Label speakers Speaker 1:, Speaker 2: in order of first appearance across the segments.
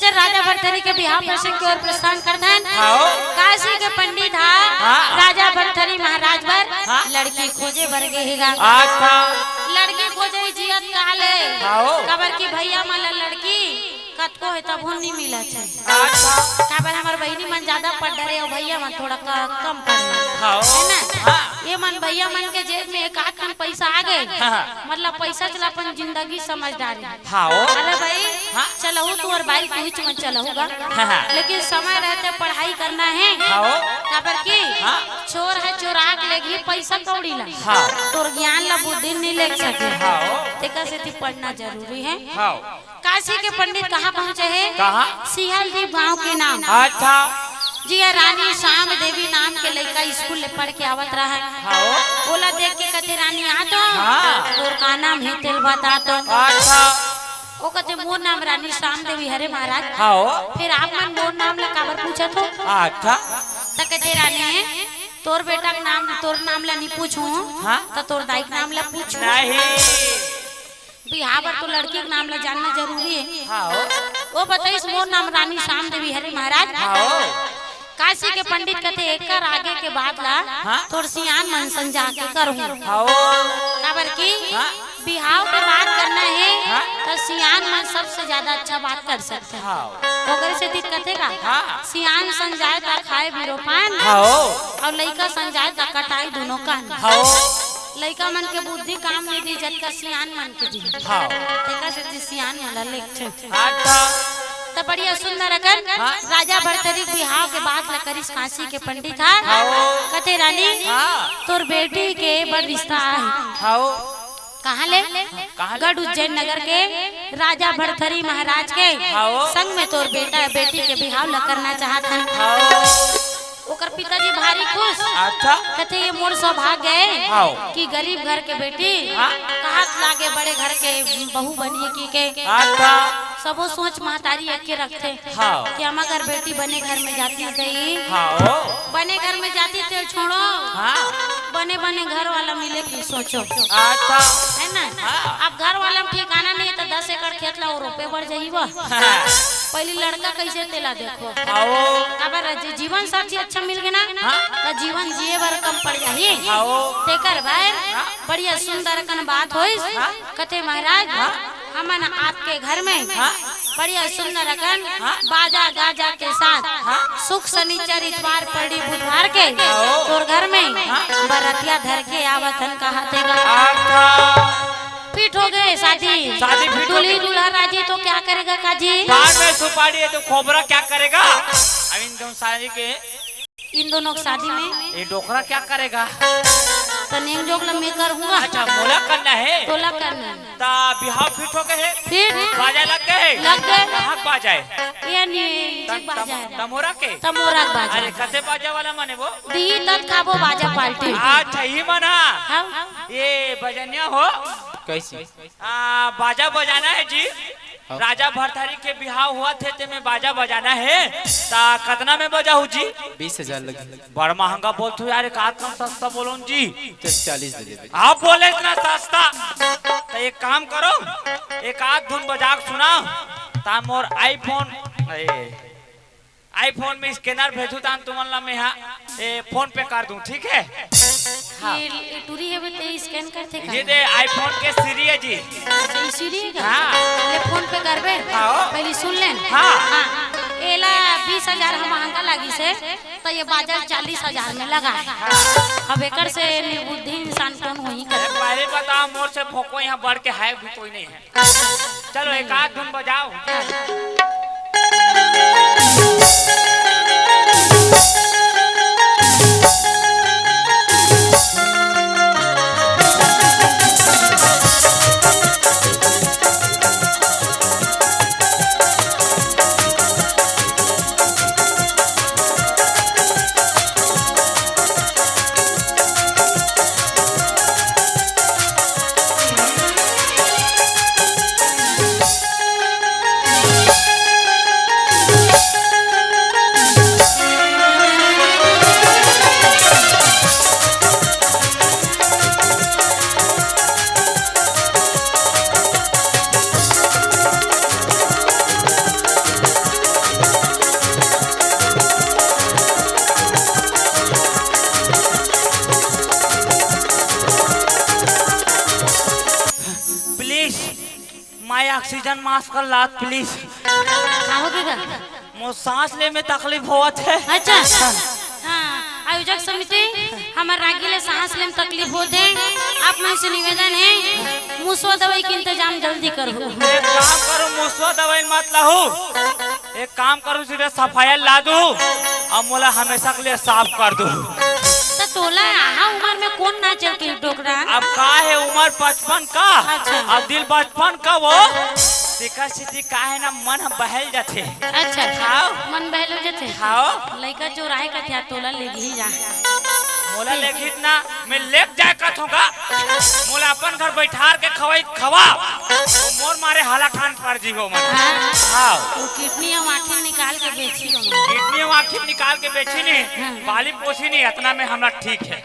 Speaker 1: बच्चे राजा भरथरी के बिहार प्रसंग की ओर प्रस्थान करते हैं। काशी के पंडित राजा भरथरी महाराज पर लड़की खोजे बर गएगा। लड़की खोजे जियत काले कबर की भैया माला लड़की कतको है तब नहीं मिला काबर हमार बहनी मन ज्यादा पढ़ रहे और भैया मन थोड़ा कम पढ़ है ना। ये मन भैया मन के जेब में एक आध कम पैसा आ गए मतलब पैसा चला अपन जिंदगी समझदारी। अरे भाई चलहू तू और बाइक बीच में चलहूगा लेकिन समय रहते पढ़ाई करना है। काबर की चोर है चोरा लेगी पैसा कौड़ी ला तोर ज्ञान ला बुद्धि नहीं ले सके तेका से पढ़ना जरूरी है। काशी के पंडित कहाँ पहुँचे हैं? सिहलदीप गांव के नाम।
Speaker 2: अच्छा
Speaker 1: जी रानी श्याम देवी नाम के लड़का स्कूल ले पढ़ के आवत रहा है। बोला देख के कहते रानी आ तो और का नाम है तेल बता तो।
Speaker 2: अच्छा
Speaker 1: वो कहते मोर नाम रानी श्याम देवी हरे महाराज। फिर आप मन मोर नाम ला काबर पूछा तो?
Speaker 2: अच्छा
Speaker 1: तो कहते रानी तोर बेटा का नाम तोर नाम ला नहीं पूछू तो तोर दाई का नाम ला पूछ
Speaker 2: नहीं
Speaker 1: बिहार पर तो लड़की का नाम ला जानना जरूरी है। वो बताइए मोर नाम रानी श्याम देवी हरे महाराज। काशी के पंडित कहते एक आगे के बाद ला थोड़ सियान मन संजा के करूँ काबर की बिहाव पे बात करना है तो सियान मन सबसे ज्यादा अच्छा बात कर सकते हैं। ओकरे से दिक्कत है का सियान संजाए ता खाए बिरोपान और लड़का संजाए ता कटाई दोनों कान। लड़का मन के बुद्धि काम नहीं दी जत का सियान मन के दी तेका से सियान मन लेख तो बढ़िया सुंदर अगर राजा भरथरी बिहाव के बाद लकरिस काशी के पंडित था कहते रानी तोर बेटी के बड़ रिश्ता है। कहाँ ले? गढ़ उज्जैन नगर के राजा भरथरी महाराज के संग में तोर बेटा बेटी के बिहाव ल करना चाहत है। ओकर पिताजी भारी खुश।
Speaker 2: अच्छा
Speaker 1: कहते ये मोर सौभाग्य है कि गरीब घर के बेटी कहाँ लागे बड़े घर के बहू बनिए की के सबो सोच महतारी एक के रखते कि हम अगर बेटी बने घर में जाती थी बने घर में जाती थे छोड़ो बने बने घर वाला मिले की सोचो है ना। अब घर वाला ठिकाना नहीं तो 10 एकड़ खेत ला रोपे बढ़ जाइबा पहली लड़का कैसे तेला देखो अगर जीवन साथी अच्छा मिल गया ना तो जीवन जिए बार कम पड़ जाही तेकर भाई बढ़िया सुंदर कन बात होई कथे महाराज हमन आपके घर में बढ़िया सुंदर अकन बाजा गाजा के साथ सुख शनिचर इतवार पड़ी बुधवार के तोर घर में बरतिया धर के आवतन कहतेगा। फिट हो गए शादी दूल्ही दूल्हा राजी तो क्या करेगा काजी?
Speaker 2: सुपारी है तो खोबरा क्या करेगा? अब
Speaker 1: इन दोनों की शादी में
Speaker 2: ये डोकरा क्या करेगा?
Speaker 1: तो नेम जोग मैं करूँगा।
Speaker 2: अच्छा मोला करना है
Speaker 1: तोला करना
Speaker 2: ता बिहाव फिट हो गए
Speaker 1: फिर
Speaker 2: बाजा लग गए कहाँ बाजा
Speaker 1: ये नहीं बाजा
Speaker 2: तमोरा के
Speaker 1: तमोरा बाजा।
Speaker 2: अरे कसे बाजा वाला माने वो
Speaker 1: दी तत खाबो बाजा पार्टी।
Speaker 2: अच्छा ही मना ये बजनिया हो
Speaker 3: कैसे
Speaker 2: बाजा बजाना है जी। राजा भरथरी के बिहाव हुआ थे ते में बाजा बजाना है ता कितना में बजाऊ जी?
Speaker 3: 20,000 लगे।
Speaker 2: बड़ा महंगा बोलते हो यार एक आध कम सस्ता बोलो जी।
Speaker 3: 40 दे दे।
Speaker 2: आप बोले इतना सस्ता तो एक काम करो एक आध धुन बजा सुना ता मोर आईफोन में स्कैनर भेजू ता तुमला में फोन पे कर दूं ठीक है?
Speaker 1: ये टूरी है बेटे स्कैन करते का
Speaker 2: ये दे आईफोन के सीरी है जी।
Speaker 1: सीरी है ले फोन पे करबे पहले सुन लें। एला 20,000 हम महंगा लगी से तो ये बाजार 40,000 में लगा। अब एकर से निर्बुद्धि इंसान कौन होई कर
Speaker 2: पहले बताओ मोर से भोको यहाँ बढ़ के है भी कोई नहीं है। चलो एक आध धुन बजाओ। ऑक्सीजन मास्क कर लात प्लीज।
Speaker 1: का हो गया?
Speaker 2: मो सांस ले में तकलीफ होत है।
Speaker 1: अच्छा हाँ, आयोजक समिति हमार रागी ले सांस लेने तकलीफ होते आप मैं से निवेदन है मुसवा दवाई के इंतजाम जल्दी करो।
Speaker 2: एक काम करो, मुसवा दवाई मत लाओ, एक काम करो सीधे सफाई ला दो और मोला हमेशा के लिए साफ कर दो।
Speaker 1: तो तोला आहा उम्र में कौन ना चल के डोकरा?
Speaker 2: अब का है उम्र 55 का।
Speaker 1: अच्छा।
Speaker 2: अब दिल बचपन का वो सिका सिटी का है ना मन बहल जाते।
Speaker 1: अच्छा
Speaker 2: खाओ
Speaker 1: मन बहल जाते
Speaker 2: खाओ
Speaker 1: लड़का जो राय का था तोला ले ही जा
Speaker 2: मोला लेखित ना मैं लेक जाए कथूंगा मोला अपन घर बैठार के खवाई खवा तो मोर मारे हाला खान पर जी हो मन।
Speaker 1: हाँ वो किडनी और आँखें निकाल के बेची हो
Speaker 2: किडनी और आँखें निकाल के बेची नहीं बाली पोसी नहीं इतना में हमरा ठीक है।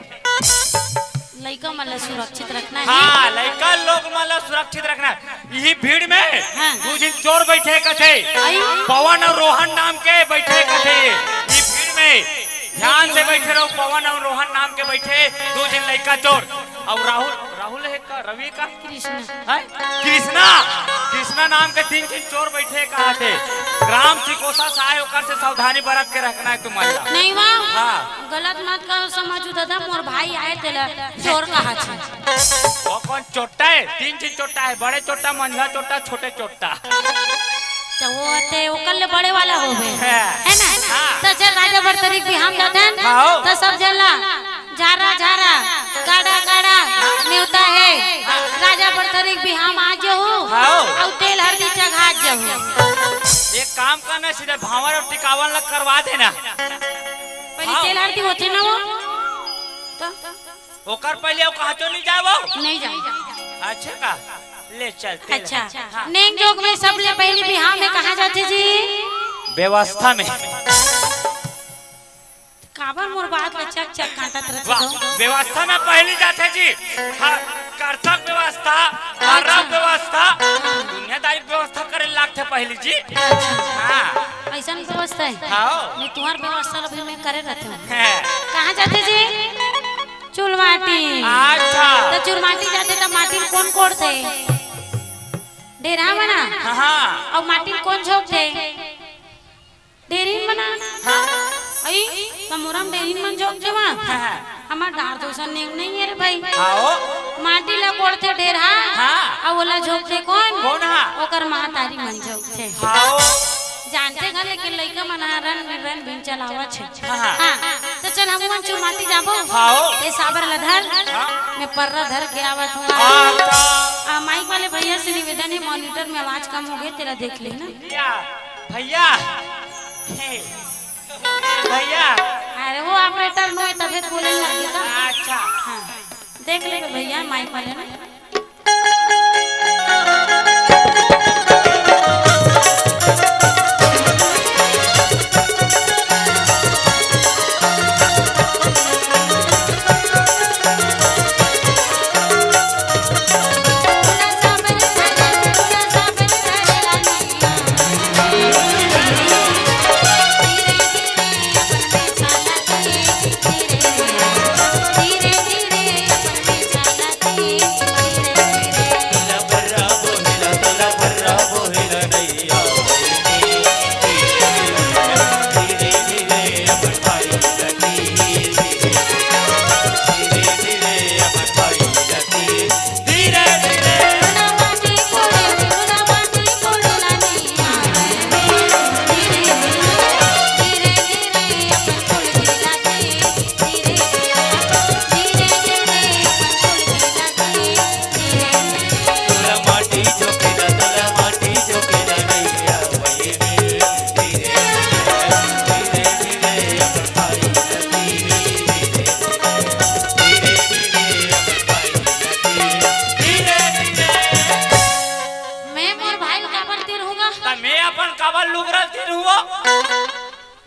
Speaker 1: लड़का मतलब सुरक्षित रखना है।
Speaker 2: हाँ लड़का लोग मतलब सुरक्षित रखना यही भीड़ में
Speaker 1: हाँ।
Speaker 2: दो दिन चोर बैठे कथे पवन और रोहन नाम के बैठे कथे इस भीड़ में ध्यान से बैठे रहो। पवन और रोहन नाम के बैठे दो दिन लड़का चोर और राहुल राहुल है का रवि का
Speaker 1: कृष्णा
Speaker 2: कृष्णा कृष्णा नाम के तीन चोर बैठे कहा थे ग्राम चिकोसा सहाय होकर से सावधानी बरत के रखना है तुम्हारा।
Speaker 1: नहीं वाह
Speaker 2: हाँ।
Speaker 1: गलत मत कहो समझू दादा मोर भाई आए तेला चोर कहा छे।
Speaker 2: वो कौन चोट्टा है? तीन चोट्टा है, बड़े चोट्टा मंझला चोट्टा छोटे चोट्टा।
Speaker 1: तो वो ते ओकर ले बड़े वाला होवे है ना।
Speaker 2: हाँ।
Speaker 1: तो चल राजा बरतरी भी हम जाते हैं
Speaker 2: हाँ।
Speaker 1: तो सब जला झारा झारा गाड़ा गाड़ा न्योता है राजा बरतरी भी हम आ जो
Speaker 2: हाँ।
Speaker 1: और तेल हल्दी चढ़ा जो।
Speaker 2: एक काम करना सीधे भावर और टिकावन लग करवा देना।
Speaker 1: पहले तेल हल्दी होते ना वो तो
Speaker 2: ओकर पहले वो कहा तो नहीं जाओ
Speaker 1: नहीं जाए।
Speaker 2: अच्छा का ले चलते।
Speaker 1: अच्छा
Speaker 2: हाँ।
Speaker 1: नेंग जोग में सब ले पहले भी हम में कहा जाते जी
Speaker 2: व्यवस्था में
Speaker 1: काबर मोर बात में चक चक काटत रहते
Speaker 2: वाह
Speaker 1: हो।
Speaker 2: व्यवस्था में पहली जाते जी कर्तव्य व्यवस्था आराम व्यवस्था दुनियादारी व्यवस्था करे लागते पहली जी। हाँ
Speaker 1: ऐसा व्यवस्था है
Speaker 2: हाँ।
Speaker 1: नहीं तुम्हार व्यवस्था अभी मैं करे रहते हूँ।
Speaker 2: है।
Speaker 1: कहाँ जाते जी? चुलमाटी।
Speaker 2: अच्छा
Speaker 1: तो चुलमाटी जाते तो माटी कौन कोड़ते? डेरा बना
Speaker 2: हाँ
Speaker 1: और माटी कौन झोंकते? डेरीन बना आई तो मोरम डेरीन मन झोंक जमा हमार डार दोसन नहीं है रे भाई।
Speaker 2: आओ
Speaker 1: माटी ला कोड़ते डेरा
Speaker 2: हाँ।
Speaker 1: और ओला झोंकते कौन?
Speaker 2: कौन हाँ?
Speaker 1: ओकर माँ तारी मन झोंकते।
Speaker 2: आओ
Speaker 1: जानते घर लेकिन लड़का मना रन बिन चलावा छे।
Speaker 2: हाँ।
Speaker 1: हाँ तो चल हम मन चुमाती जाबो।
Speaker 2: आओ
Speaker 1: ए साबर लधर मैं पर्रा धर के आवत हूँ।
Speaker 2: अच्छा
Speaker 1: माइक वाले भैया से निवेदन है मॉनिटर में आवाज कम हो गई तेरा देख लेना।
Speaker 2: भैया भैया हे, भैया
Speaker 1: अरे वो ऑपरेटर नो तबियत बोले लगी था।
Speaker 2: अच्छा
Speaker 1: हाँ देख ले भैया माइक वाले ना।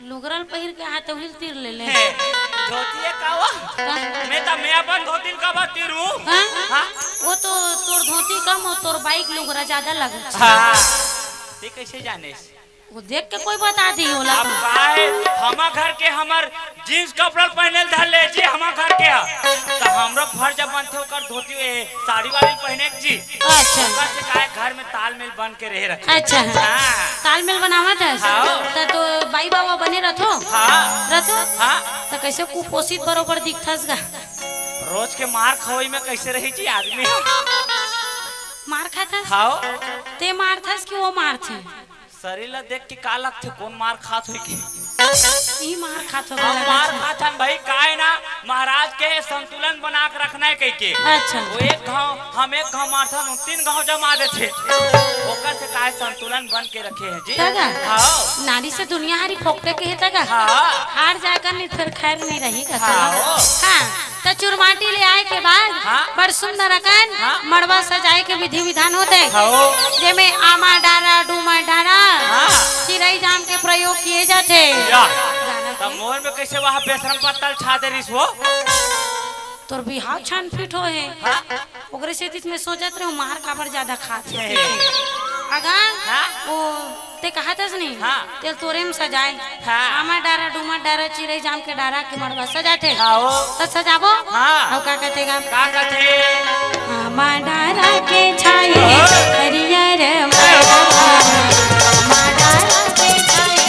Speaker 1: लुगरल पहिर के हाथ उहिल तीर ले ले
Speaker 2: धोती का वो मैं अपन धोती का बात तीरू।
Speaker 1: हां वो तो तोर धोती कम और तोर बाइक लुगरा ज्यादा लगे।
Speaker 2: हां ते कैसे जाने
Speaker 1: वो देख के कोई बता दी होला
Speaker 2: अब काहे हमा घर के हमर जींस कपड़ा पहने धर ले जी हमा घर के तो हमरो फर्ज बनथे ओकर धोती साड़ी वाली पहने के जी
Speaker 1: अच्छा
Speaker 2: ओकर से काहे घर में तालमेल बन के रहे रखे
Speaker 1: अच्छा
Speaker 2: हां
Speaker 1: तालमेल बनावत है
Speaker 2: हाँ।
Speaker 1: तो बाई बाबा बने रथो
Speaker 2: हां
Speaker 1: रथो
Speaker 2: हां
Speaker 1: तो कैसे कुपोषित बरोबर दिखथस गा
Speaker 2: रोज के मार खवई में कैसे रही जी आदमी
Speaker 1: मार खाथस
Speaker 2: हां
Speaker 1: ते मारथस कि वो मारथे
Speaker 2: शरीर ला देख के का लगथे कौन मार खात होई के
Speaker 1: ई मार खाथो
Speaker 2: मार खाथन भाई काहे ना महाराज के संतुलन बना के रखना है कह के
Speaker 1: अच्छा
Speaker 2: वो एक गांव हम एक गांव मारथन 3 गांव जमा देथे ओकर से काहे संतुलन बन के रखे हैं जी
Speaker 1: तगा
Speaker 2: हां
Speaker 1: नारी से दुनिया हारी फोकटे के है तगा
Speaker 2: हां
Speaker 1: हार जाकर नहीं फिर खैर नहीं रहेगा
Speaker 2: हाँ।
Speaker 1: हां तो चुरमाटी ले आए के बाद
Speaker 2: हाँ।
Speaker 1: बड़ सुंदर अकन मड़वा सजाए के विधि विधान होते
Speaker 2: हाँ।
Speaker 1: जेमे आमा डारा डूमा डारा
Speaker 2: हाँ।
Speaker 1: चिरई जाम के प्रयोग किए जाते
Speaker 2: तब मोर में कैसे वहां बेशरम पत्तल छा दे रिस हो
Speaker 1: तोर बिहाव छान फिट हो है
Speaker 2: हां
Speaker 1: ओकरे से में सोचत रहे मार काबर ज्यादा खात है अगा
Speaker 2: हाँ।
Speaker 1: ओ ते कहातस नहीं
Speaker 2: हाँ।
Speaker 1: तेल तोरे में सजाए
Speaker 2: हाँ।
Speaker 1: आमा डारा डूमा डारा चिरई जाम के डारा के मड़वा सजाते
Speaker 2: हां
Speaker 1: तो सजाबो
Speaker 2: हाँ।
Speaker 1: और का कहते गा
Speaker 2: का कथे
Speaker 1: आमा डारा के छाए हरियर मड़वा आमा डारा के छाए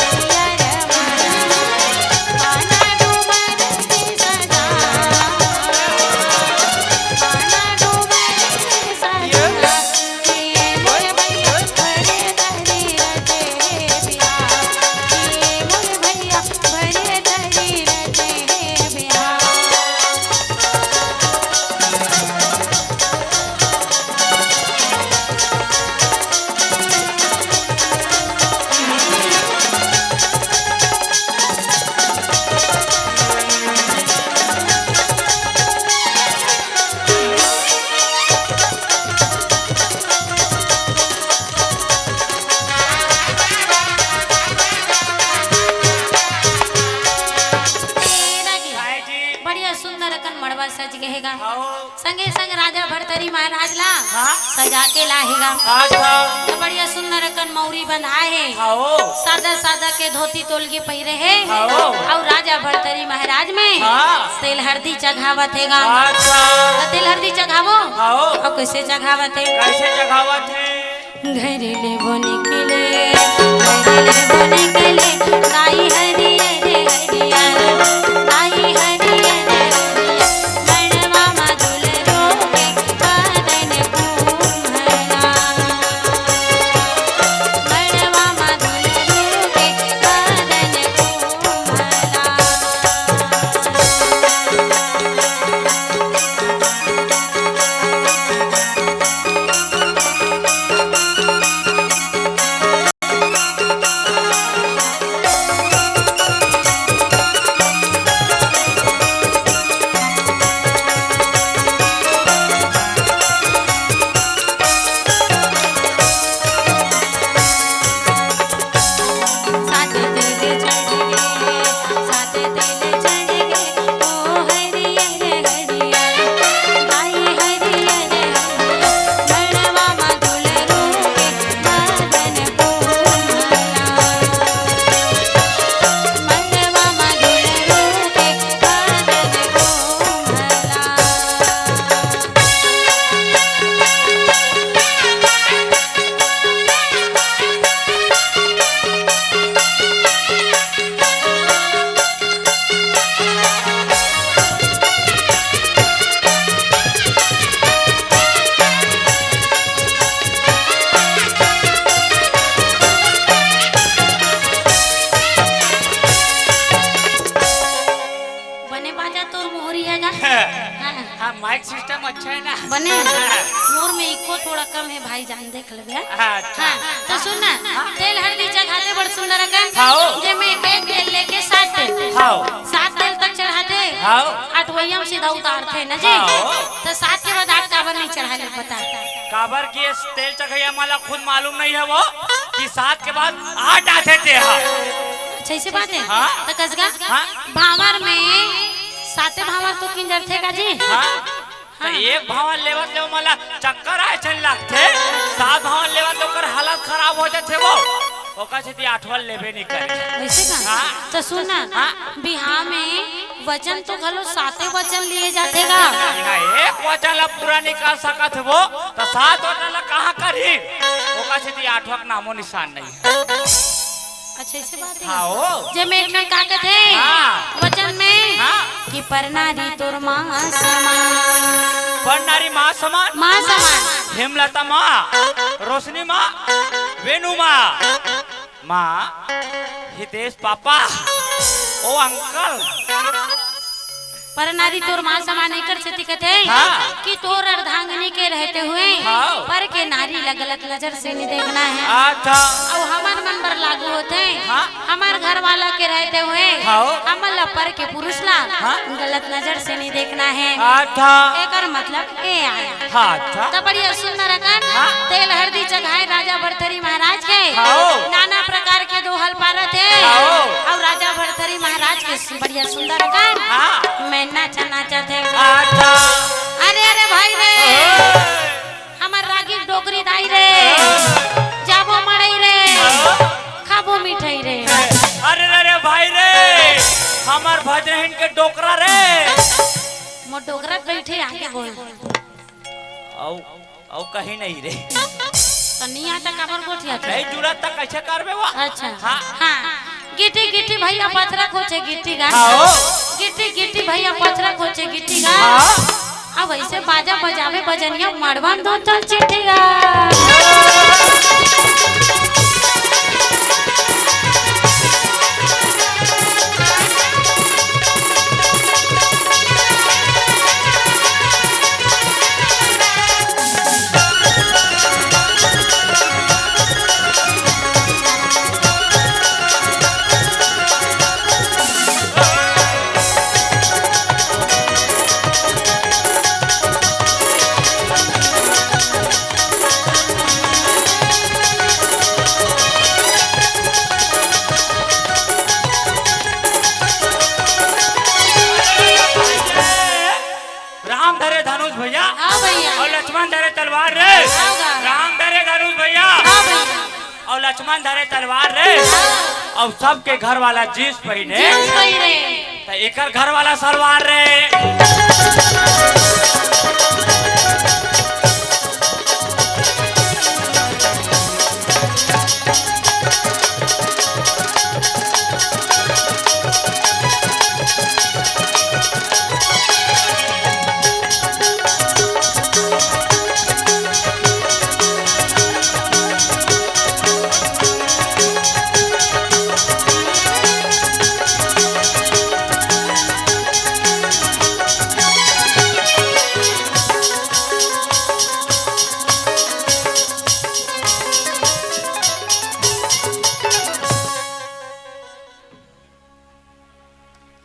Speaker 1: हरियर मड़वा आना डूमर के सजा आना डूमर के सजा ये मोर भैया भरे धरी रते बिहार ये मोर भैया भरे धरी रते बिहार
Speaker 2: काय जी
Speaker 1: बढ़िया सुंदर अकन मड़वा सज गएगा
Speaker 2: हां
Speaker 1: संगे संग राजा भरतरी महाराज ला
Speaker 2: हाँ।
Speaker 1: सजा के लाहेगा
Speaker 2: अच्छा
Speaker 1: तो बढ़िया सुंदर अकन मौरी बंधाए है
Speaker 2: हां
Speaker 1: सादा सादा के धोती तोलगे पहिरे है
Speaker 2: हाँ।
Speaker 1: और राजा भरतरी महाराज में
Speaker 2: हाँ।
Speaker 1: तेल हल्दी चढ़ावत हैगा
Speaker 2: अच्छा
Speaker 1: तो तेल हल्दी चढ़ावो
Speaker 2: हां
Speaker 1: और कैसे चढ़ावत है
Speaker 2: कैसे जगावत है
Speaker 1: घरेले बोने के लिए घरेले बोने के लिए गाई हरियर हरियर गाई हरियर मड़वा मधुल रोगे बदन कुम्हला मड़वा मधुल रोगे बदन कुम्हला साथ तेरे चढ़ गए साथ तेरे चढ़ गए ओ हरियर हरियर गाई हरियर मड़वा मधुल रोगे बदन कुम्हला मड़वा मधुल रोगे बदन कुम्हला बने बाजा तोर मोहरी है जा हाँ।
Speaker 2: हां माइक सिस्टम अच्छा है ना
Speaker 1: बने मोर में इको थोड़ा कम है भाई जान देख लेबे
Speaker 2: अच्छा
Speaker 1: हाँ तो सुन ना तेल हल्दी चढ़ाते बड़ सुंदर अकन
Speaker 2: हाँ।
Speaker 1: जे में एक तेल लेके 7 तेल
Speaker 2: हां
Speaker 1: 7 तेल तक चढ़ाते
Speaker 2: हां
Speaker 1: आठवैया सीधा उतारते ना जी
Speaker 2: हाँ।
Speaker 1: तो 7 के बाद 8 काबर नहीं चढ़ाले बता
Speaker 2: काबर की तेल चढ़ैया मला खुद मालूम नहीं है वो कि 7 के बाद 8 आते थे हां
Speaker 1: अच्छा ऐसी बात है
Speaker 2: हाँ।
Speaker 1: तो कसगा
Speaker 2: हाँ।
Speaker 1: भावर में 7 भावर तो किंजर थे का जी
Speaker 2: हां तो एक भावन लेवत ले मला चक्कर आए चल लगते 7 भावन लेवत तो कर हालत खराब हो जाते वो ओका से ती आठवल लेबे नहीं करे
Speaker 1: वैसे का
Speaker 2: हाँ।
Speaker 1: तो सुन ना बिहार में वजन तो घलो 7 वजन लिए जाते का
Speaker 2: ना एक वचन ला पूरा नहीं कर सकत वो तो 7 वचन ला कहां करी ओका से ती आठवा नामो निशान नहीं है
Speaker 1: अच्छा ऐसे बात है
Speaker 2: हाँ ओ
Speaker 1: जे में एक में का कहते
Speaker 2: हाँ।
Speaker 1: वचन में
Speaker 2: हाँ।
Speaker 1: कि परनारी तोर मां समान
Speaker 2: पंडारी माँ समान
Speaker 1: मां समान
Speaker 2: हेमलता माँ रोशनी माँ वेणु माँ माँ हितेश पापा ओ अंकल
Speaker 1: परनारी तोर मां समान एकर से कहते
Speaker 2: हाँ।
Speaker 1: कि तोर अर्धांगिनी के रहते हुए
Speaker 2: हाँ।
Speaker 1: पर के नारी ला गलत नजर से नहीं देखना है
Speaker 2: अच्छा
Speaker 1: और हमार मन पर लागू होते हैं
Speaker 2: हाँ।
Speaker 1: हमार घर वाला के रहते हुए
Speaker 2: हाँ।
Speaker 1: हमन ला पर के पुरुष ला
Speaker 2: हाँ।
Speaker 1: गलत नजर से नहीं देखना है
Speaker 2: अच्छा
Speaker 1: एकर मतलब ए आया
Speaker 2: हाँ अच्छा
Speaker 1: तो बढ़िया सुंदर अकन
Speaker 2: हाँ।
Speaker 1: तेल हल्दी चढ़ाए राजा भरथरी महाराज के
Speaker 2: हाँ।
Speaker 1: नाना प्रकार के दोहल पारत है
Speaker 2: हाँ।
Speaker 1: और राजा भरथरी महाराज के बढ़िया सुंदर अकन
Speaker 2: हाँ।
Speaker 1: मैं नाचा नाचत है
Speaker 2: अच्छा
Speaker 1: अरे अरे भाई रे हमार रागी डोगरी दाई रे जाबो मड़ई रे खाबो मिठाई रे
Speaker 2: अरे अरे भाई रे हमार भजरहीन के डोकरा रे
Speaker 1: मो डोगरा बैठे आगे बोल
Speaker 2: औ औ कहीं नहीं रे
Speaker 1: कनिया तक काबर गोठिया
Speaker 2: नहीं जुड़ा तक कैसे करबे वो
Speaker 1: अच्छा
Speaker 2: हाँ।
Speaker 1: हाँ गिट्टी गिट्टी भैया पथरा खोचे गिट्टी गा
Speaker 2: हाँ।
Speaker 1: गिट्टी गिट्टी भैया पथरा खोचे गिट्टी गा
Speaker 2: हाँ।
Speaker 1: अब ऐसे बाजा बजावे बजनिया मड़वा दो चल चिट्ठी गा
Speaker 2: राम धरे धनुष भैया
Speaker 1: हाँ भैया
Speaker 2: और लक्ष्मण धरे तलवार रे
Speaker 1: हाँ।
Speaker 2: राम धरे धनुष भैया
Speaker 1: हाँ भैया
Speaker 2: और लक्ष्मण धरे तलवार रे और सबके घर वाला जींस पहने
Speaker 1: जींस पहने रे
Speaker 2: तो एकर घर वाला सलवार रे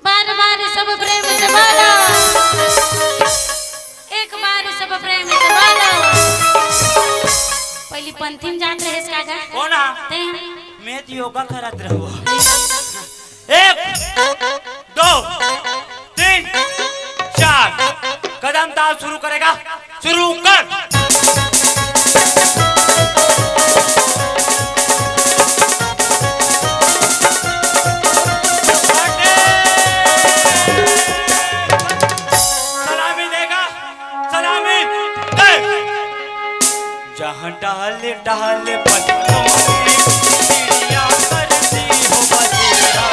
Speaker 1: बार बार सब प्रेम से बोलो एक बार सब प्रेम से बोलो पहली पंथी में जात रहे इसका गा
Speaker 2: कौन है
Speaker 1: ते
Speaker 2: मैं तो योगा करत रहो 1 2 3 4 कदम ताल शुरू करेगा शुरू कर सलामी देगा सलामी दे जहाँ डाले डाले पत्तों में चिड़िया करती हो बजेरा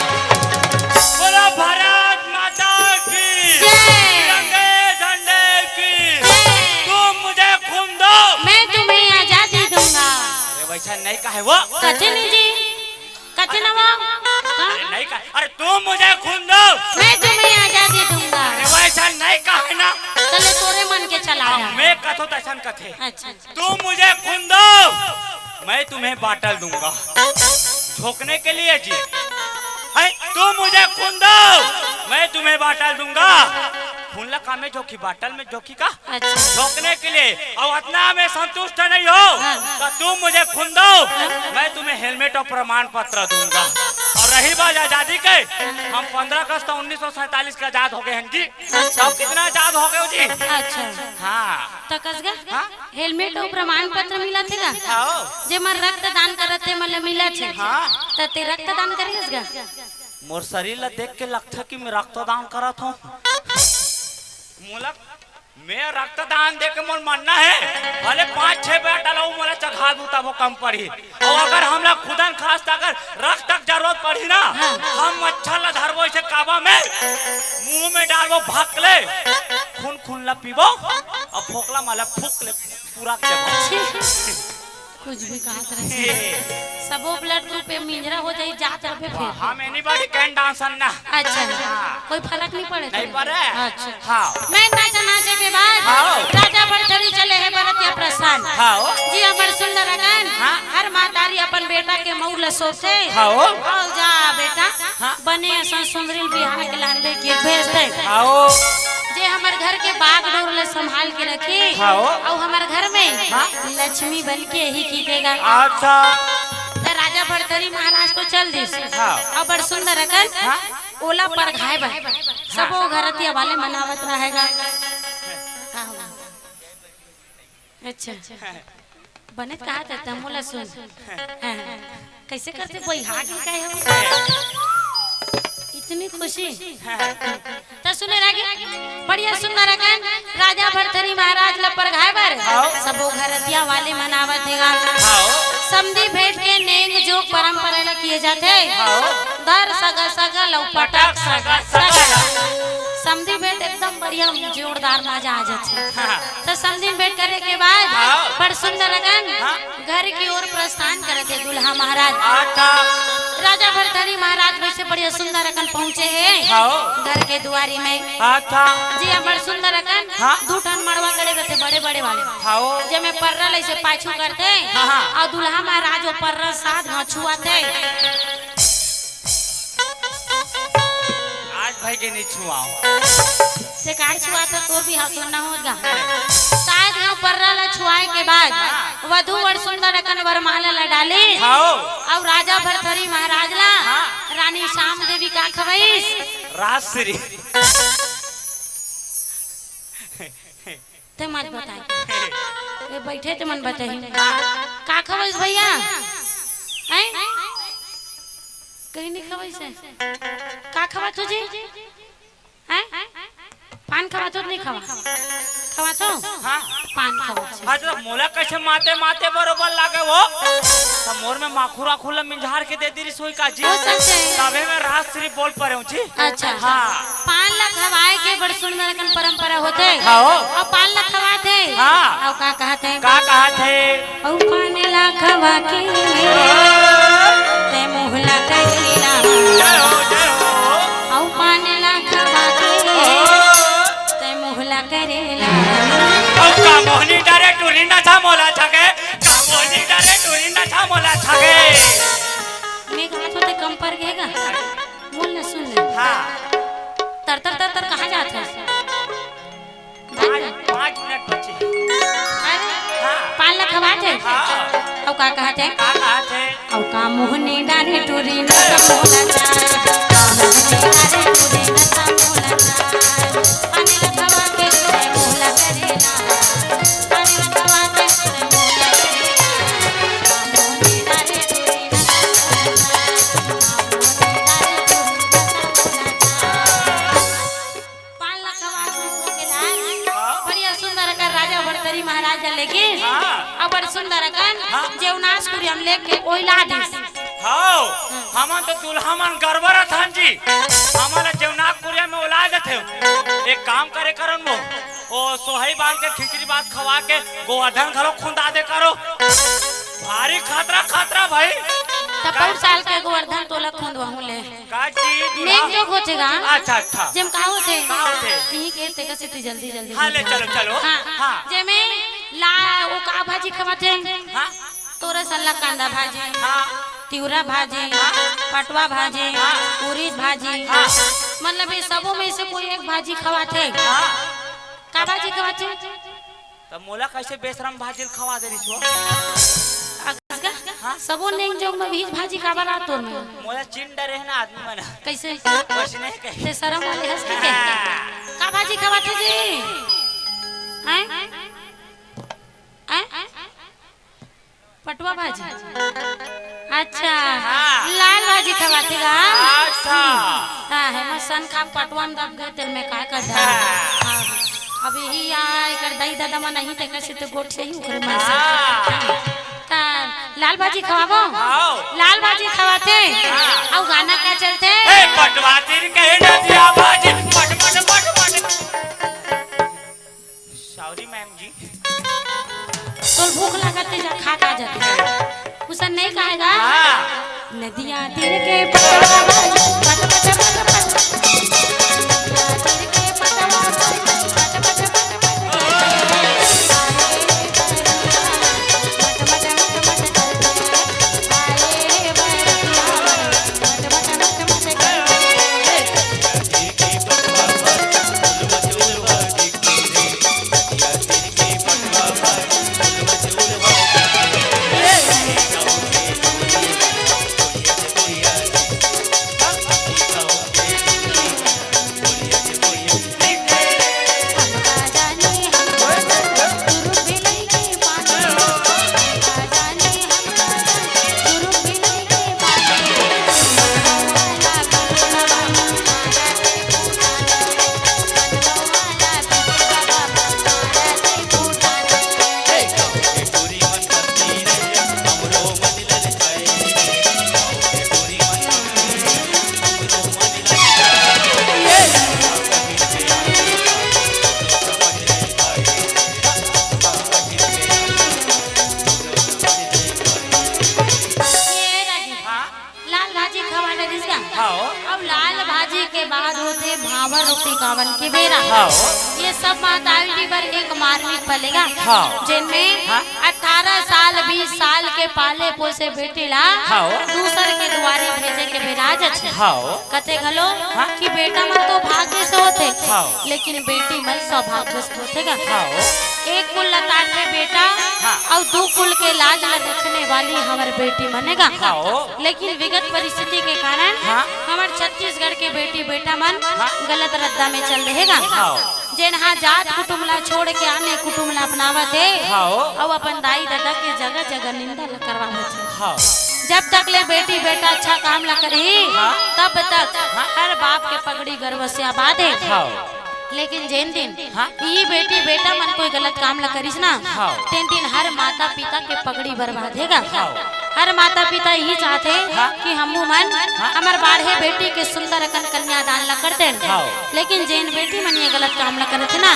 Speaker 2: बोलो भारत माता की तिरंगे झंडे की तुम मुझे खून दो
Speaker 1: मैं तुम्हें आजादी दूंगा
Speaker 2: अरे वैसा नहीं कहे वो
Speaker 1: कथे नहीं जी कथे ना वो
Speaker 2: अरे नहीं कहे अरे तुम मुझे खून दो
Speaker 1: मैं तुम्हें आजादी दूंगा
Speaker 2: अरे वैसा नहीं कहे ना
Speaker 1: चले तोरे मन के चला
Speaker 2: अब
Speaker 1: रहा
Speaker 2: मैं कथो तैसन कथे
Speaker 1: अच्छा
Speaker 2: तुम मुझे खून दो मैं तुम्हें बाटल दूंगा ठोकने के लिए जी है तुम मुझे खून दो मैं तुम्हें बाटल दूंगा खुनला काम में जोखी बाटल में जोखी का
Speaker 1: अच्छा
Speaker 2: झोंकने के लिए और इतना में संतुष्ट नहीं हो तो तुम मुझे खून दो, मैं तुम्हें हेलमेट और प्रमाण पत्र दूंगा। और रही बात आजादी के, हम 15 अगस्त 1947 के आजाद हो गए हैं जी।
Speaker 1: अच्छा।
Speaker 2: कितना आजाद हो गए हो जी?
Speaker 1: अच्छा
Speaker 2: हाँ
Speaker 1: तो कसगा हेलमेट और प्रमाण पत्र मिला थे का
Speaker 2: हाँ
Speaker 1: जे मन रक्तदान करते मतलब मिला छे
Speaker 2: हाँ
Speaker 1: त ते रक्तदान करेगा
Speaker 2: मोर शरीर ला देख के लगता कि मैं रक्तदान करत हूँ। मोला मैं रक्तदान दे के मोर मानना है भले 5-6 बेटा डालो मोला चढ़ा दूँ तब वो कम पड़ी। और अगर हमरा खुदन खास अगर रक्त तक जरूरत पड़ी ना हम मच्छर ला धरबो इसे काबा में मुंह में डालबो भाग ले खून खून ला पीबो और फोकला माला फूक ले पूरा देबो।
Speaker 1: कुछ भी कहत रहे सबो ब्लड ग्रुप पे मिंजरा हो जाई जात रहे फिर
Speaker 2: हम एनीबॉडी कैन डांस ना।
Speaker 1: अच्छा कोई फर्क नहीं पड़े
Speaker 2: नहीं पड़े।
Speaker 1: अच्छा
Speaker 2: हाँ
Speaker 1: मैं नाचे के बाद
Speaker 2: हाँ।
Speaker 1: राजा भरथरी चले हैं भरतिया प्रस्थान
Speaker 2: हाँ
Speaker 1: जी हमर सुंदर अगन
Speaker 2: हाँ।
Speaker 1: हर मातारी अपन बेटा के मौल सोचे
Speaker 2: हाँ
Speaker 1: आओ जा बेटा
Speaker 2: हाँ।
Speaker 1: बने ऐसा सुंदरी बिहार के लानबे के भेज दे
Speaker 2: आओ
Speaker 1: जे हमर घर के बाग डोर ले संभाल के रखी
Speaker 2: हाँ।
Speaker 1: और हमर घर में
Speaker 2: हाँ।
Speaker 1: लक्ष्मी बन के ही कीतेगा।
Speaker 2: अच्छा
Speaker 1: तो राजा भरथरी महाराज को चल दिस
Speaker 2: हाँ।
Speaker 1: और बड़ सुंदर अकन
Speaker 2: हाँ।
Speaker 1: ओला पर घाय बा सबो घरतिया वाले मनावत रहेगा। अच्छा बनत कहा था तमोला सुन हाँ। कैसे करते कोई हाथ निकाय हो इतनी खुशी तो सुने लगे बढ़िया सुंदर अकन राजा भरथरी महाराज लपर घाय बर सबो घरतिया वाले मनावत हैगा। समधी भेंट के नेंग जो परंपरा ला किए जाते दर सगा सगा लौपटक सगा सगा समधी भेंट एकदम बढ़िया जोरदार मजा आ जाते। तो समधी भेंट करे के बाद बड़ सुंदर अगन घर की ओर प्रस्थान करते दूल्हा महाराज। राजा भरथरी महाराज वैसे बढ़िया सुंदर अगन पहुँचे हैं घर के दुआरी में। जी हमारे सुंदर अगन 2 टन मड़वा गड़े रहते बड़े बड़े वाले जे में पर्रा ऐसे पाछू करते और दूल्हा महाराज वो पर्रा साथ छुआते।
Speaker 2: आज भाई के नहीं छुआओ
Speaker 1: से काट छुआते तो भी हाथ ना होगा शायद यहाँ पर्रा ला छुआए के बाद वधू और सुंदर अकन वरमाला ला डाले और राजा भरथरी महाराज ला रानी श्याम देवी का खवाइस
Speaker 2: राजश्री
Speaker 1: ते मत बताई ये बैठे ते मन बताई का खवाइस भैया हैं कहीं नहीं खवाइस है का खवा तुझे हैं पान खवा तो नहीं खवा खवा तो
Speaker 2: हाँ
Speaker 1: पान खवा
Speaker 2: मतलब मोला कैसे माते माते बरोबर लागे वो तो मोर में माखुरा खुला मिंझार के दे दी सोई का जी तबे में राजश्री बोल पा रहे हूँ जी।
Speaker 1: अच्छा
Speaker 2: हाँ
Speaker 1: पान ला खवाए के बड़ सुंदर कन परंपरा होते
Speaker 2: हाँ
Speaker 1: और पान ला खवाते
Speaker 2: हाँ
Speaker 1: और का कहते
Speaker 2: का कहा थे
Speaker 1: और पान ला खवा के ते मोहला करेला
Speaker 2: जय हो
Speaker 1: और पान ला खवा के ते मोहला करेला
Speaker 2: अब का मोहनी डारे टूरी ना था मोला छगे का मोहनी डारे टूरी ना था मोला छगे
Speaker 1: मैं कहा तो ते कम पर गएगा बोल ना सुन ले
Speaker 2: हाँ
Speaker 1: तर तर तर तर कहाँ जाते
Speaker 2: 5 मिनट बचे हाँ
Speaker 1: पान ला खवाते
Speaker 2: हाँ
Speaker 1: और का कहते
Speaker 2: का कहा थे
Speaker 1: औ का मोहने डारे टूरी न समोला चार का मोहने डारे टूरी न समोला चार पानी लखवा के तोरे मोहला करेला पानी लखवा के तोरे मोहला करेला मोहने डारे टूरी न पान लखवा के लाल बढ़िया सुंदर का राजा भरथरी महाराज लेकिन अब बड़ सुंदर कन जेवनास कुरी हम लेके ओइला दिस
Speaker 2: हाँ हमन तो दुल्हा मन गड़बड़ा थान जी हमन जेवनाक कुरिया में उला देते एक काम करे करन वो ओ सोहई बाल के खिचड़ी बात खवा के गोवर्धन घरो खुंदा दे करो भारी खतरा खतरा भाई
Speaker 1: तपौर साल के गोवर्धन तोला खुंदवा हुले
Speaker 2: का जी
Speaker 1: नेक जो होतेगा
Speaker 2: अच्छा अच्छा
Speaker 1: जेम का होते
Speaker 2: का होते?
Speaker 1: यही कहते कसे जल्दी जल्दी
Speaker 2: हाँ ले चलो चलो
Speaker 1: हां
Speaker 2: हाँ
Speaker 1: जेमे ला ओ का भाजी खवाते
Speaker 2: हाँ
Speaker 1: तोरा सल्ला कांदा भाजी
Speaker 2: हाँ
Speaker 1: तिउरा भाजी पटवा भाजी उड़ीद भाजी मतलब ये सबों में से कोई एक भाजी खवाते
Speaker 2: हाँ
Speaker 1: का भाजी खवाते
Speaker 2: तब मोला कैसे बेशरम भाजी खवा दे रही
Speaker 1: हाँ सबों ने जोग में भी भाजी का बना तो में
Speaker 2: मोला चिन डरे है ना आदमी मन
Speaker 1: कैसे
Speaker 2: कुछ नहीं कहे
Speaker 1: ते शर्म वाले हंस के का भाजी खवाते जी हैं हैं पटवा भाजी अच्छा
Speaker 2: हाँ।
Speaker 1: लाल भाजी खवाते का
Speaker 2: अच्छा
Speaker 1: हाँ है मसन खा पटवा में दब गए तेल में काय कर दा
Speaker 2: हाँ।
Speaker 1: अभी ही आए कर दई दादा मन नहीं ते कैसे तो गोट से ही उखरे में
Speaker 2: हाँ।
Speaker 1: ता लाल भाजी खवाबो
Speaker 2: आओ।
Speaker 1: लाल भाजी खवाते
Speaker 2: हाँ।
Speaker 1: और गाना क्या चलते
Speaker 2: ए पटवाती कहे ना दिया भाजी पट पट पट पट सॉरी मैम जी
Speaker 1: तो भूख लगते जा खा खा जाते उसे नहीं खाएगा
Speaker 2: हाँ
Speaker 1: नदिया तीर के पटवा भाजी पट पट पट पट नदिया तीर के पटवा भाजी पट पट पट पट कावन के बेरा ये सब माताजी पर एक मार्मिक पलेगा जिनमें 18 साल 20 साल के पाले पोसे बेटी ला दूसर के द्वारे भेजे के बेराज अच्छे कते घलो कि बेटा मन तो भाग्य से होते लेकिन बेटी मन सौभाग्य से होतेगा एक कुल लताड़ में बेटा और दो कुल के लाज ल रखने वाली हमार बेटी बनेगा लेकिन विगत परिस्थिति के कारण हमार छत्तीसगढ़ के बेटी बेटा मन गलत रद्दा में चल रहेगा जेनहा जात कुटुमला छोड़ के आने कुटुमला अपनावत है और अपन दाई दादा के जगह जगह निंदा करवावत है जब तक ले बेटी बेटा अच्छा काम ला करी तब तक हर बाप के पगड़ी गर्व से आबाद है लेकिन जिन दिन ये बेटी बेटा मन कोई गलत काम ला करिस ना तीन दिन हर माता पिता के पगड़ी बर्बादेगा हर माता पिता यही चाहते कि हमू मन हमार बारहे बेटी के सुंदर अकन कन्यादान ला करते लेकिन जिन बेटी मन ये गलत काम ला करते ना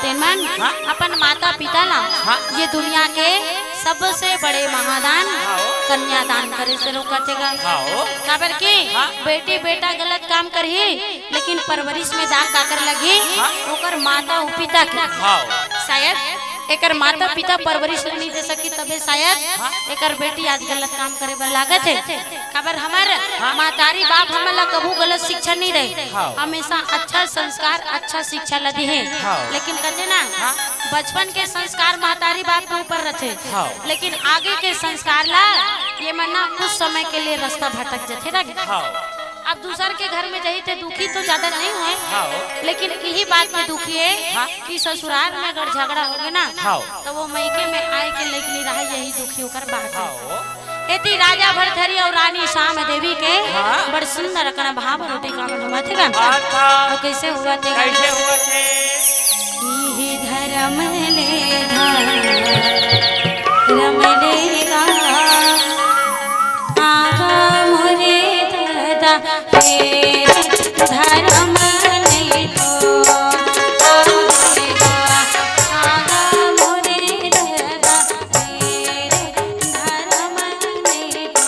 Speaker 1: तीन मन अपन माता पिता ला ये दुनिया के सबसे बड़े महादान कन्यादान करे से रोकतेगा काबर की बेटी बेटा गलत काम करही लेकिन परवरिश में दाग काकर लगी ओकर माता पिता के शायद एकर माता पिता परवरिश नहीं दे सकी तबे शायद एकर बेटी आज गलत काम करे बर लागत है काबर हमार मातारी बाप हमला कबू गलत शिक्षा नहीं दे हमेशा अच्छा संस्कार अच्छा शिक्षा लदी है लेकिन कहते ना बचपन के संस्कार मातारी बाप के ऊपर रहते लेकिन आगे के संस्कार ला ये मना कुछ समय के लिए रास्ता भटक जाते ना अब दूसर के घर में जाई थे दुखी तो ज्यादा नहीं हुए लेकिन यही बात में दुखी है कि ससुराल में अगर झगड़ा हो गया ना तो वो मैके में आए के लेके रहा यही दुखी होकर बात है एती राजा भरथरी और रानी श्याम देवी के बड़ सुंदर कना भाव रोटी का हुआ थे तो कैसे हुआ थे यही धर्म ले धर्म लेगा आगा मोरे दादा धर्म नहीं तो आगा मोरे दादा धर्म नहीं तो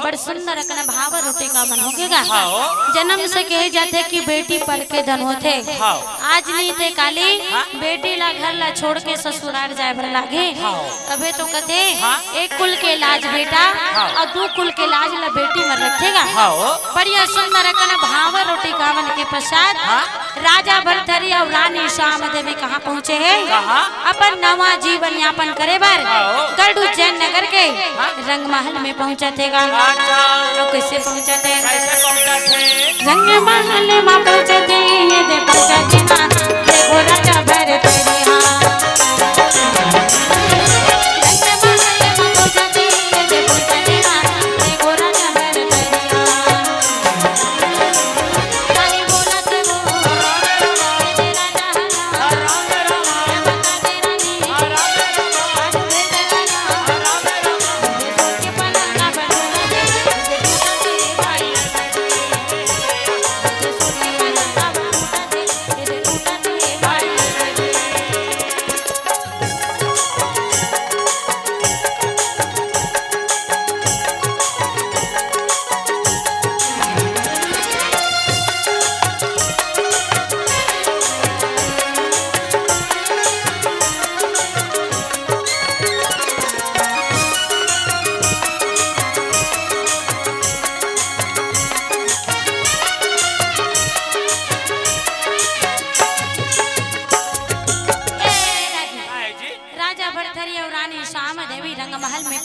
Speaker 1: बड़ सुंदर अकन भाव रोटी का बन होगेगा
Speaker 2: हाँ
Speaker 1: जन्म से कहे जाते कि बेटी पर के धन होते
Speaker 2: हाँ
Speaker 1: आज नहीं थे काली बेटी ला घर ला छोड़ के ससुराल जाए भर लागे तबे तो कथे एक कुल के लाज बेटा और दो कुल के लाज ला बेटी मर रखेगा बढ़िया सुंदर अकन भाव रोटी का बन के पश्चात राजा भरथरी और रानी श्याम देवी कहाँ पहुँचे है अपन नवा जीवन यापन करे बार गढ़ उज्जैन नगर के रंग महल में पहुँचा थे कैसे पहुँचा थे रंग महल में पहुँचे थे ये दे पहुँचा थे ना देखो राजा भरथरी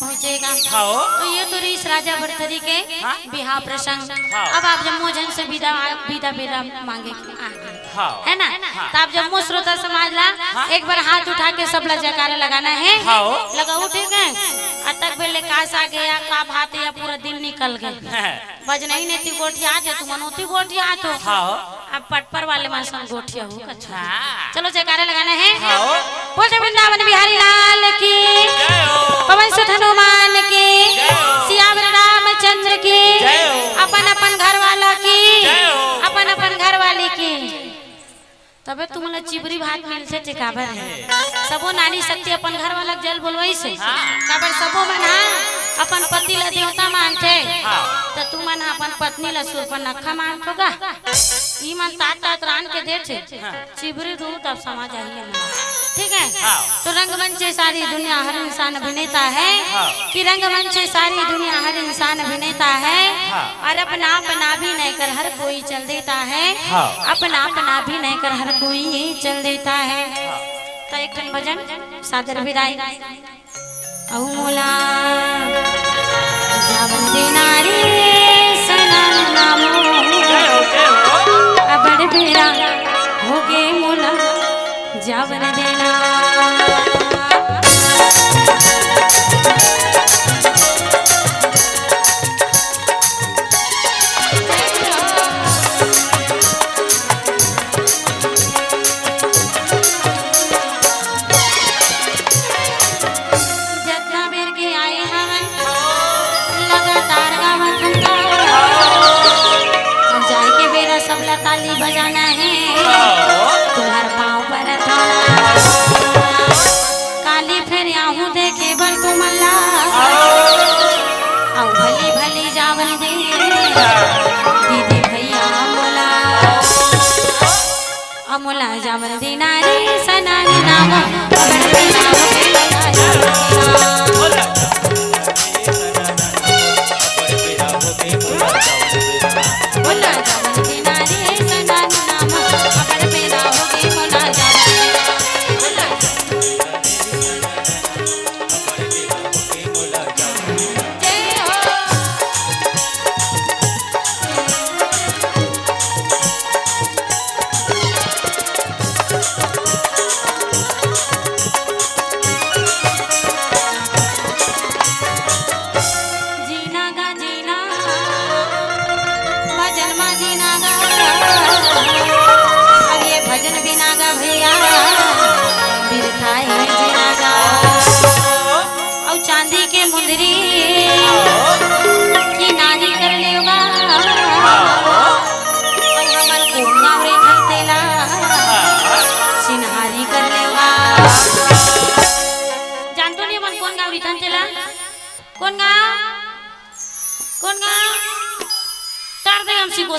Speaker 1: तो ये तो रही राजा भरथरी के बिहार प्रसंग अब आप जम्मू जन से विदा विदा विदा मांगे है ना तो आप जम्मू श्रोता समाज ला एक बार हाथ उठा के सब ला जयकारा लगाना है लगाओ ठीक है अटक बेले कास आ गया का भात या पूरा दिन निकल गया बज नहीं नेती गोठिया थे तुम मनोती गोठिया तो अब पटपर वाले मानसन गोठिया हो अच्छा चलो जयकारा लगाना है बोल वृंदावन बिहारी लाल की पवन सुत हनुमान की सियावर रामचंद्र की अपन अपन घर वाला की अपन अपन घर वाली की तबे तुम्हारा चिबरी भात मिलते थे काबर है सबो नानी शक्ति अपन घर वाला जल बोलवाई से काबर सबो मना अपन पति ला देवता मानते तो तुम मन अपन पत्नी ला सुर्पनखा मानतो गा ई मन तात रान के देते चिबरी रू तब समझ आई ठीक है तो रंगमंच से सारी दुनिया हर इंसान अभिनेता है कि रंगमंच से सारी दुनिया हर इंसान अभिनेता है और अपना अपना भी नहीं कर हर कोई चल देता है अपना अपना भी नहीं कर हर कोई चल देता है तो एक टन भजन सादर विदाई अहुमोला जावन दिनारी सनन नामो अबड़ बेरा हो गे मोला जावन देना जितना बेर के आए हवन लगातार गावत जाए के बेरा सबला ताली बजाना है तुम्हार पाँव पर काली फिर आहू देखे बल को मल्ला आओ भली भली जावन दे दीदी भैया अमोला जावन दे नारी सनानी नाम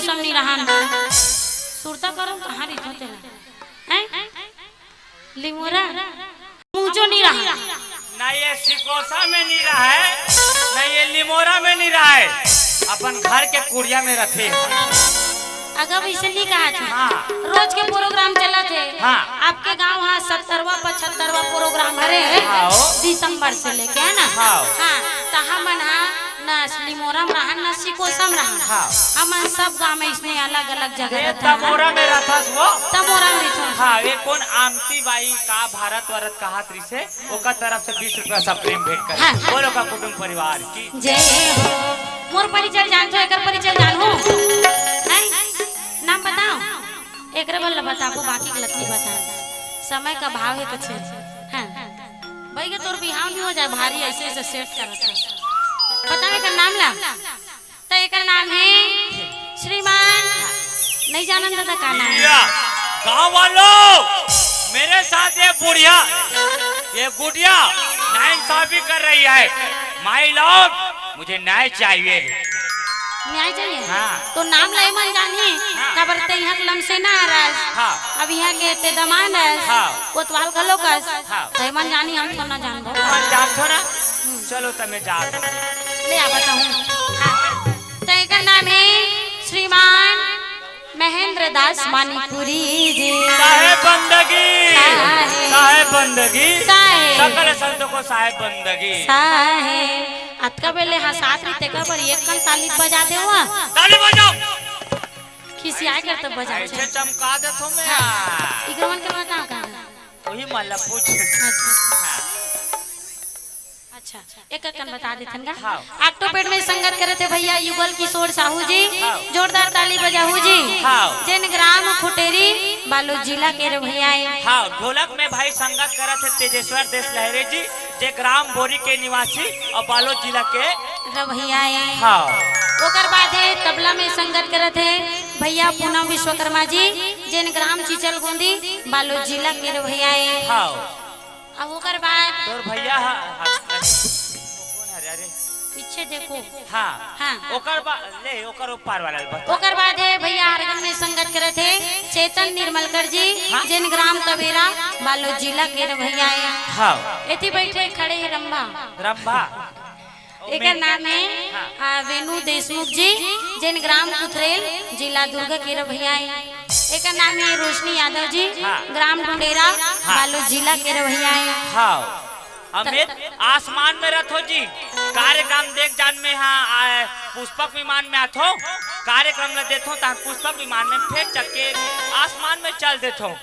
Speaker 1: कोसम नहीं रहान सुरता करो कहाँ रही होते हैं लिमोरा मुझो नहीं रहा
Speaker 2: ना ये सिकोसा में नहीं रहा है ना ये लिमोरा में नहीं रहा है अपन घर के कुड़िया में रखे
Speaker 1: अगर वैसे नहीं कहा था
Speaker 2: हाँ।
Speaker 1: रोज के प्रोग्राम चला थे
Speaker 2: हाँ।
Speaker 1: आपके गांव हाँ 70वां 75वां प्रोग्राम हरे
Speaker 2: हाँ।
Speaker 1: दिसंबर से लेके है ना
Speaker 2: हाँ।
Speaker 1: हाँ तहा मन हाँ न लिमोरम रहा न सिकोसम रहा
Speaker 2: हाँ।
Speaker 1: हमन सब गांव में इसने अलग अलग जगह
Speaker 2: ये
Speaker 1: रहता है
Speaker 2: तमोरा में रहा वो
Speaker 1: तमोरा में रहता
Speaker 2: हाँ ये कौन आमती बाई का भारत वरत कहा त्री से ओका तरफ से 20 रुपया सब प्रेम भेंट कर
Speaker 1: हाँ।
Speaker 2: बोलो का कुटुंब परिवार की
Speaker 1: जय हो मोर परिचय जान तो एकर परिचय जान हो नाम बताओ एकरे बल्ला बताबो बाकी गलत नहीं बता समय का भाव है कुछ हां भाई के तोर बिहाव नहीं हो जाए भारी ऐसे ऐसे सेट करत बतावे का नाम ला तो एकर नाम है श्रीमान नहीं जानन दादा का नाम है
Speaker 2: गांव वालों मेरे साथ ये बुढ़िया ये गुड़िया नाइंसाफी कर रही है माई लॉर्ड मुझे न्याय चाहिए
Speaker 1: न्याय चाहिए
Speaker 2: हाँ।
Speaker 1: तो नाम लाई मन जानी
Speaker 2: हाँ।
Speaker 1: का बरते यहाँ लम से ना रस
Speaker 2: हाँ।
Speaker 1: अब यहाँ के ते दमान है
Speaker 2: हाँ।
Speaker 1: कोतवाल खलो कस
Speaker 2: हाँ।
Speaker 1: तो मन जानी हम तो ना जान दो
Speaker 2: मन जानतो ना चलो तमे जात
Speaker 1: ले आ बताऊं हाँ तो एक नाम है श्रीमान महेंद्र दास मानीपुरी जी
Speaker 2: साहेब बंदगी साहेब बंदगी
Speaker 1: साहेब।
Speaker 2: सकल संतों को साहेब बंदगी
Speaker 1: साहे अतका बेले हाँ साथ रीते का पर एक कन ताली बजा दे हुआ
Speaker 2: ताली बजाओ
Speaker 1: खिसियाए कर तब बजा
Speaker 2: ऐसे चमका दे तो मैं
Speaker 1: इकरवन के बताओ का
Speaker 2: वही माला पूछ
Speaker 1: अच्छा एक कन बता देथन का
Speaker 2: हाँ।
Speaker 1: ऑक्टोपेड में संगत करे थे भैया युगल किशोर साहू जी जोरदार ताली बजाहू जी
Speaker 2: हाँ।
Speaker 1: जिन ग्राम खुटेरी बालोद जिला के रे भैया
Speaker 2: हाँ ढोलक में भाई संगत करा थे तेजेश्वर देश लहरे जी जे ग्राम बोरी के निवासी और बालोद जिला के
Speaker 1: रे भैया
Speaker 2: हाँ
Speaker 1: ओकर बाद है तबला में संगत करत है भैया पूनम विश्वकर्मा जी जिन ग्राम चिचल गोंदी बालोद जिला के रे भैया
Speaker 2: हाँ
Speaker 1: अब ओकर बाद
Speaker 2: तोर भैया कौन है अरे
Speaker 1: पीछे देखो
Speaker 2: हाँ
Speaker 1: हाँ
Speaker 2: ओकर बाद ले ओकर ऊपर वाला बता
Speaker 1: ओकर बाद है भैया हरगन में संगत करत है चेतन निर्मलकर जी
Speaker 2: हाँ?
Speaker 1: जिन ग्राम तबेरा बालोद जिला के रे भैया
Speaker 2: हाँ
Speaker 1: एती बैठे खड़े है रंभा
Speaker 2: रंभा
Speaker 1: एक नाम है वेणु देशमुख जी जिन ग्राम कुथरेल जिला दुर्ग के रे भैया एक नाम है रोशनी यादव जी
Speaker 2: हाँ।
Speaker 1: ग्राम ढूंढेरा बालोद जिला के रे भैया
Speaker 2: हाँ अमित आसमान में रथो जी कार्यक्रम देख जान में हाँ पुष्पक विमान में आथो कार्यक्रम में देखो ता पुष्पक विमान में फेंक चक्के आसमान में चल देथो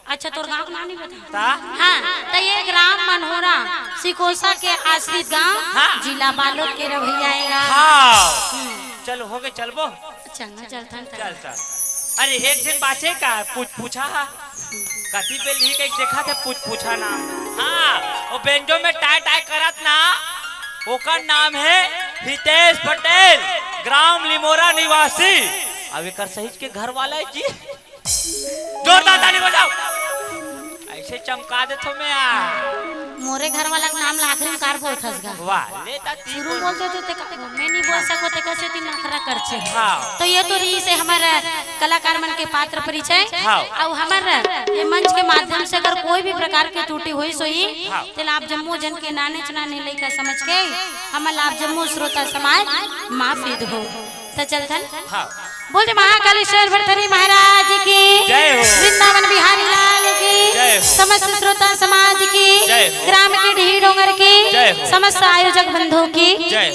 Speaker 1: अच्छा तोर गांव का नाम नहीं बता
Speaker 2: ता
Speaker 1: हाँ तो ये ग्राम मनोहरा सिकोसा के आश्रित गांव
Speaker 2: हाँ।
Speaker 1: जिला बालोद के रे भैया
Speaker 2: हाँ चलो हो गए चलबो
Speaker 1: चलना चलता
Speaker 2: चल चल अरे एक दिन बाचे का पूछा कति पे लिख एक देखा थे पूछा नाम हाँ वो बेंजो में टाई टाई करत ना ओकर नाम है हितेश पटेल ग्राम लिमोरा निवासी अब एक सहीज के घर वाला है जी जोरदार ताली बजाओ ऐसे चमका दे तो मैं
Speaker 1: मोरे घर वाला का नाम आखिरी में कार बोल खस गा
Speaker 2: वाह लेता
Speaker 1: शुरू बोलते थे ते मैं नहीं बोल सको ते कैसे तीन नखरा कर छे
Speaker 2: हाँ।
Speaker 1: तो ये तो रही से हमारा कलाकार मन के पात्र परिचय
Speaker 2: हाँ।
Speaker 1: और हमारा ये मंच के माध्यम से अगर कोई भी प्रकार की त्रुटि हुई सोई
Speaker 2: हाँ।
Speaker 1: तो आप जम्मू जन के नाने चनाने लेकर समझ के हम आप जम्मू श्रोता समाज माफी दो तो चल चल
Speaker 2: हाँ
Speaker 1: बोलते महाकालेश्वर भरतरी महाराज की
Speaker 2: जय हो।
Speaker 1: वृंदावन बिहारी लाल
Speaker 2: जय
Speaker 1: की
Speaker 2: हो।
Speaker 1: समस्त श्रोता समाज की
Speaker 2: जय हो।
Speaker 1: ग्राम की ढी डोंगर की
Speaker 2: जय हो।
Speaker 1: समस्त आयोजक बंधुओं की
Speaker 2: जय